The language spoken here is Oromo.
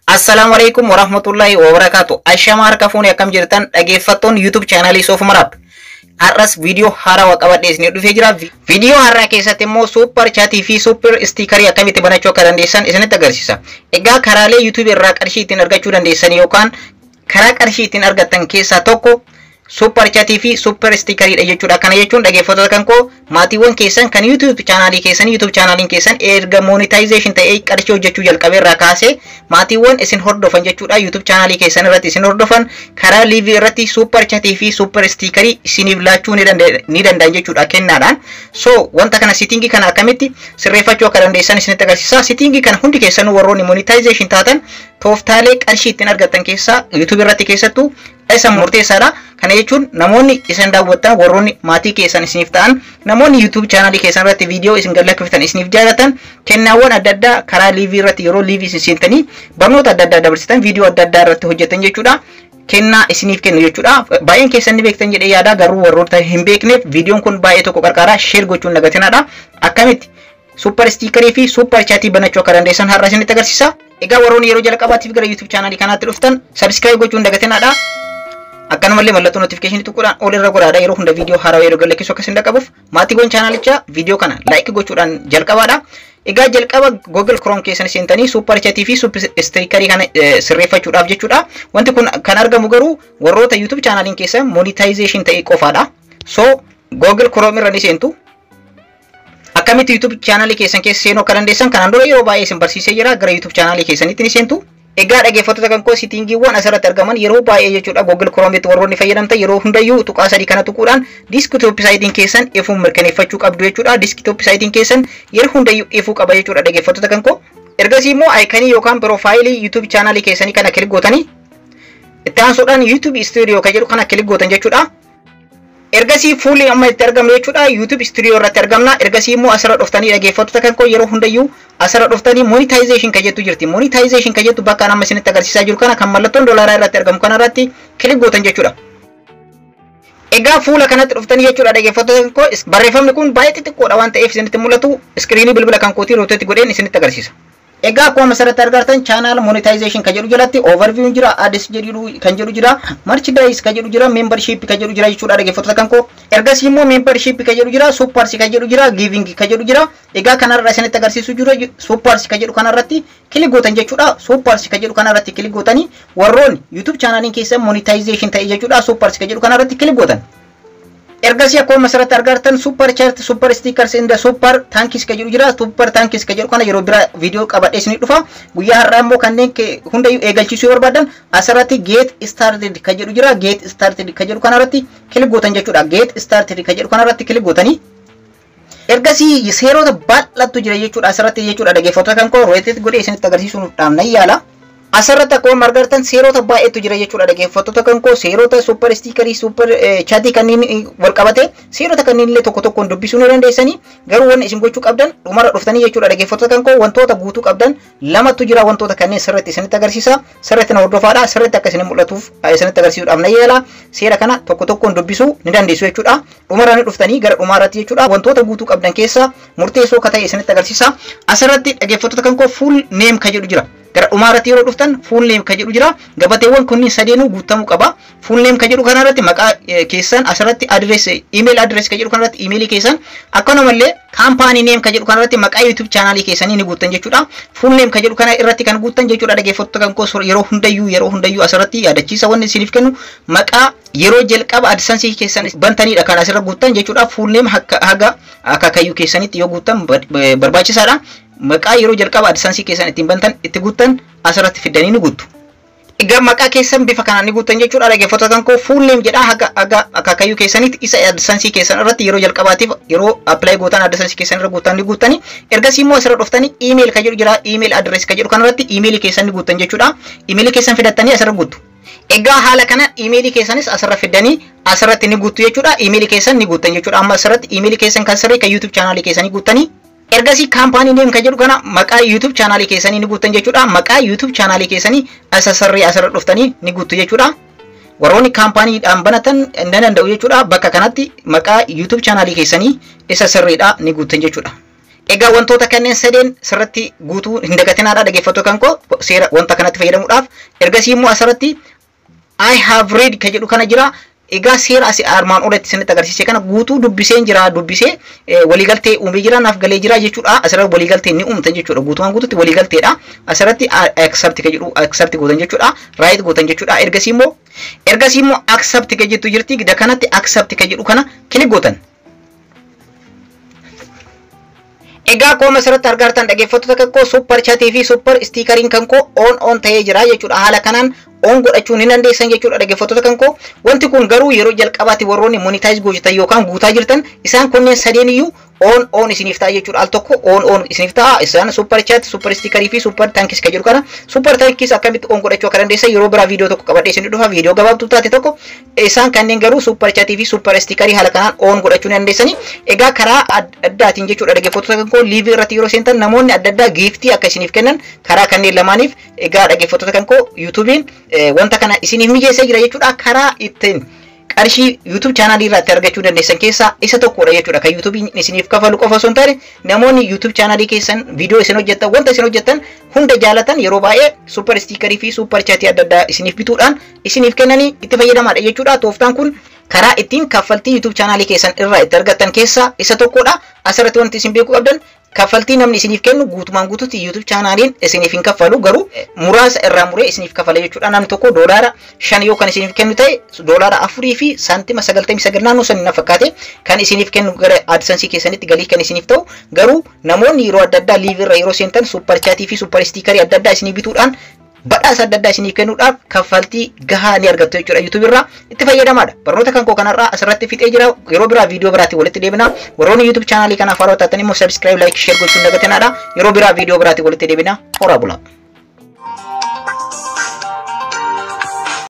Assalamualaikum warahmatullahi wabarakatuh. Ashama harka fuuni akkam jirtan dhaggeeffattoon YouTube channel Sof Marab. Har'as video haaraa qabadhee isin dhufee jira. Video haaraa keessatti immoo super chat fi super sticker akkamitti banachuu akka dandeessan isinitti agarsiisa. Egaa karaalee YouTube irraa qarshii ittiin argachuu dandeessan yookaan karaa qarshii ittiin argattan keessaa tokko super chat fi super sticker dha jechuudha. Kana jechuun dhaggeeffattoota kan koo maatiiwwan keessan kan YouTube channel keessan erga monetization ta'ee qarshii hojjechuu jalqabee irraa kaasee maatiiwwan isin hordofan jechuudha. YouTube channel keessan irratti isin hordofan karaa live irratti super chat fi super sticker isiniif laachuu ni danda'an jechuudha kennaadhaan. So wanta kana setting kana akkamitti sirreeffachuu akka dandeessan isinitti agarsiisa. Setting kana hundi keessanuu warroonni monetization taatan tooftaalee qarshii ittiin argattan keessaa YouTube irratti keessattuu isa murteessaadha. Kana jechuun namoonni isin daawwatan warroonni maatii keessan isiniif ta'an namoonni YouTube channel keessan irratti video isin galakkiftan isiniif jaalatan kennaawwan adda addaa karaa live irratti yeroo live isin seentanii barnoota adda addaa dabarsitan video adda addaa irratti hojjetan jechuudha. Kennaa isiniif kennu jechuudha. Baay'een keessan ni beektan jedhee yaada garuu warroota hin beekneef videoon kun baay'ee tokko qarqara share gochuun dagatinaadha. Akkamitti super sticker fi super chat banachuu akka dandeessan har'a isinitti agarsiisa. Egaa warroonni yeroo jalqabaatiif gara YouTube channel kanaatti dhuftan subscribe gochuun dagatinaadha. Akkanumallee mallattoo notification tuquudhaan ol irra godhaadha yeroo hunda video haaraa yeroo galakkisu akka isin dhaqqabuuf maatiiwwan chaanalichaa video kana like gochuudhaan jalqabaadha. Egaa jalqaba Google Chrome keessan seentanii super chat fi super sticker kana sirreeffachuudhaaf jechuudha. Wanti kun kan argamu garuu warroota YouTube channelin keessan monetization ta'e qofaadha. So Google Chrome irra ni seentu. Akkamitti YouTube channel keessan keessa seenuu akka dandeessan kanaan dura yeroo baay'ee isin barsiisee jira. Gara YouTube channel keessanitti ni seentu. Egaa dhaggeeffattoota kan koo settingiiwwan asirratti argaman yeroo baay'ee jechuudha Google Chrome itti warroonni fayyadamtan yeroo hundayyuu tuqaa sadii kana tuquudhaan desktop site keessan ifuun mirkaneeffachuu qabdu jechuudha. Desktop site keessan yeroo hundayyuu ifuu qaba jechuudha dhaggeeffattoota kan koo. Ergasii immoo icon yookaan profile YouTube channel keessanii kana kilik gootanii itti aansuudhaan YouTube Studio kan jedhu kana kilik gootan jechuudha. Ergasii fuulli amma itti argamu jechuudha YouTube Studio irratti argamna. Ergasii immoo asirra dhuftanii dhaggeeffattoota kan koo yeroo hundayyuu asirra dhuftanii monetization kan jettu jirti. Monetization kan jettu bakka amma isinitti agarsiisaa jiru kana kan mallattoon doolaaraa irratti argamu kana irratti kilik gootan jechuudha. Egaa fuula kanatti dhuftanii jechuudha dhaggeeffattoota kan koo barreeffamni kun baay'ee xixiqqoodha waan ta'eef isinitti mul'atu iskiriinii bilbila kan kootii roteetti godheen isinitti agarsiisa. Egaa akkuma asirratti argartan channel monetization kan jedhu jalatti overview jira, ads jedhu kan jedhu jira, merchandise kan jedhu jira, membership kan jedhu jira jechuudha dhaggeeffattoota kan koo. Ergasii immoo membership kan jedhu jira, supers kan jedhu jira, giving kan jedhu jira. Egaa kanarra isinitti agarsiisu jira supers kan jedhu kanarratti kilik gootan jechuudha. Supers kan jedhu kanarratti kilik gootanii warroonni YouTube channelin keessa monetization ta'e jechuudha supers kan jedhu kanarratti kilik gootan. Ergasii akkuma asirratti argartan super chat, super stickers inda super thanks kan jedhu jira. Super thanks kan jedhu kana yeroo bira video qabadhee isinii dhufa. Guyyaa har'aa immoo kanneen hundayyuu eegalchiisuu barbaadan asirratti get started kan jedhu jira. Get started kan jedhu kanarratti kilik gootan jechuudha. Get started kan jedhu kanarratti kilik gootanii ergasii seerota bal'aatu jira jechuudha asirratti jechuudha dhaggeeffattoota kan koo roteetti godhee isinitti agarsiisuudhaaf nan yaala. Asirratti akkuma argartan seerota baay'eetu jira jechuudha dhaggeeffattoota kan koo seerota super sticker super chat kanneen wal qabate seerota kanneen illee tokko tokkoon dubbisuu ni dandeessanii garuu wanni isin gochuu qabdan dhumarra dhuftanii jechuudha dhaggeeffattoota kan koo wantoota guutuu qabdan lamatu jira wantoota kanneen sirriitti isinitti agarsiisa sirriitti na hordofaadha sirriitti akka isin mul'atuuf isinitti agarsiisuudhaaf na yaala seera kana tokko tokkoon dubbisuu ni dandeessu jechuudha dhumarra ni dhuftanii gara dhumaarratti jechuudha wantoota guutuu qabdan keessa murteessoo akka ta'e isinitti agarsiisa asirratti dhaggeeffattoota kan koo full name kan jedhu jira. Gara dhumaarratti yeroo dhuftan full name kan jedhu jira. Gabateewwan kunniin sadeenuu guutamuu qaba. Full name kan jedhu kanarratti maqaa keessan asirratti address email address kan jedhu kanarratti email keessan akkanumallee company name kan jedhu kanarratti maqaa YouTube channel keessanii ni guutan jechuudha. Full name kan jedhu kana irratti kan guutan jechuudha dhaggeeffattoota kan koo yeroo hundayyuu asirratti yaadachiisa wanni isiniif kennu maqaa yeroo jalqaba AdSense keessan bantanidha kan asirra guutan jechuudha. Full name haga akaakayyuu keessanitti yoo guutan barbaachisaadha. Maqaa yeroo jalqaba AdSense keessan ittiin bantan itti guutan asirratti fidanii ni guutu. Egaa maqaa keessan bifa kanaan ni guutan jechuudha dhaggeeffattoota kan koo full name jedha haga akaakayyuu keessanitti isa AdSense keessan irratti yeroo jalqabaatiif yeroo apply gootan AdSense keessan irra guutan ni guutanii ergasii immoo asirra dhuftanii email kan jedhu jira email address kan jedhu kanarratti email keessan ni guutan jechuudha. Email keessan fidattanii asirra guutu. Egaa haala kana email keessanis asirra fidanii asirratti ni guutu jechuudha. Email keessan ni guutan jechuudha. Amma asirratti email keessan kan sirrii kan YouTube channel keessanii guutanii ergasii company name kan jedhu kana maqaa YouTube channel keessanii ni guutan jechuudha. Maqaa YouTube channel keessanii isa sirrii asirra dhuftanii ni guutu jechuudha. Warroonni company dhaan banatan ni danda'u jechuudha. Bakka kanatti maqaa YouTube channel keessanii isa sirriidha ni guutan jechuudha. Egaa wantoota kanneen sadeen sirratti guutuu hin dagatinaadha dhaggeeffattoota kan koo seera wanta kanatti fayyadamuudhaaf. Ergasii immoo asirratti I have read kan jedhu kana jira. Egaa seera asii armaan olitti isinitti agarsiise kana guutuu dubbiseen jira dubbisee waliigaltee uumee jira naaf galee jira jechuudha. Asirratti waliigaltee ni uumtan jechuudha. Guutumaan guututti waliigalteedha. Asirratti accept kan jedhu accept gootan jechuudha. Right gootan jechuudha. Ergasii immoo accept kan jettu jirti. Gida kanatti accept kan jedhu kana kilik gootan. Egaa kooma asirratti argaa jirtan dhaggeeffattoota kan koo super chatii fi super stickeriin kan koo on ta'ee jira jechuudha. Haala kanaan on godhachuu ni dandeessan jechuudha dhaggeeffattoota kan koo. Wanti kun garuu yeroo jalqabaatti warroonni monetize gootan yookaan guutaa jirtan isaan kunneen sadeen iyyuu on isiniif ta'a jechuudha. Al tokko on isiniif ta'a. Isaan super chat, super stickerii fi super thanks kan jedhu kana. Super thanks akkamitti on godhachuu akka dandeessan yeroo biraa viidiyoo tokko qabadhee isin dhufa viidiyoo gabaabduu taate tokko. Isaan kanneen garuu super chatii fi super stickerii haala kanaan on godhachuu ni dandeessani. Egaa karaa addaatiin jechuudha dhaggeeffattoota kan koo live irratti yeroo seentan namoonni adda addaa giiftii akka isiniif kennan karaa kanneen lamaaniif egaa dhaggeeffattoota kan koo YouTube'n wanta kana isiniif mijeessee jira jechuudha. Karaa ittiin qarshii YouTube channel irratti argachuu dandeessan keessaa isa tokkodha jechuudha. Kan YouTube isiniif kafalu qofa osoo hin taane namoonni YouTube channel keessan viidiyoo isin hojjettan wanta isin hojjettan hunda jaalatan yeroo baay'ee super stickerii fi super chatii adda addaa isiniif bituudhaan isiniif kennanii itti fayyadamadha jechuudha. Tooftaan kun karaa ittiin kaffaltii YouTube channel keessan irraa itti argattan keessaa isa tokkodha. Asirratti wanti isin beekuu qabdan kaffaltii namni isiniif kennu guutumaan guututti YouTube channeliin isiniif hin kaffalu garuu muraasa irraa muree isiniif kaffala jechuudha. Namni tokko $5 yoo kan isiniif kennu ta'e $4 fi saantima 99 naannoo san na fakkaate kan isiniif kennu gara AdSense keessanitti galii kan isiniif ta'u garuu namoonni yeroo adda addaa live irra yeroo seentan super chatii fi super stickerii adda addaa isiniif bituudhaan badhaasa adda addaa isiniif kennuudhaaf kaffaltii gahaa ni argattu jechuudha. YouTube irraa itti fayyadamadha. Barnoota kan koo kanarraa asirratti fixee jira. Yeroo biraa viidiyoo biraatti walitti deebina. Warroonni YouTube channelii kanaaf haaraa taatan immoo subscribe, like, share gochuun dagatinaadha. Yeroo biraa viidiyoo biraatti walitti deebina. Horaa bulaa.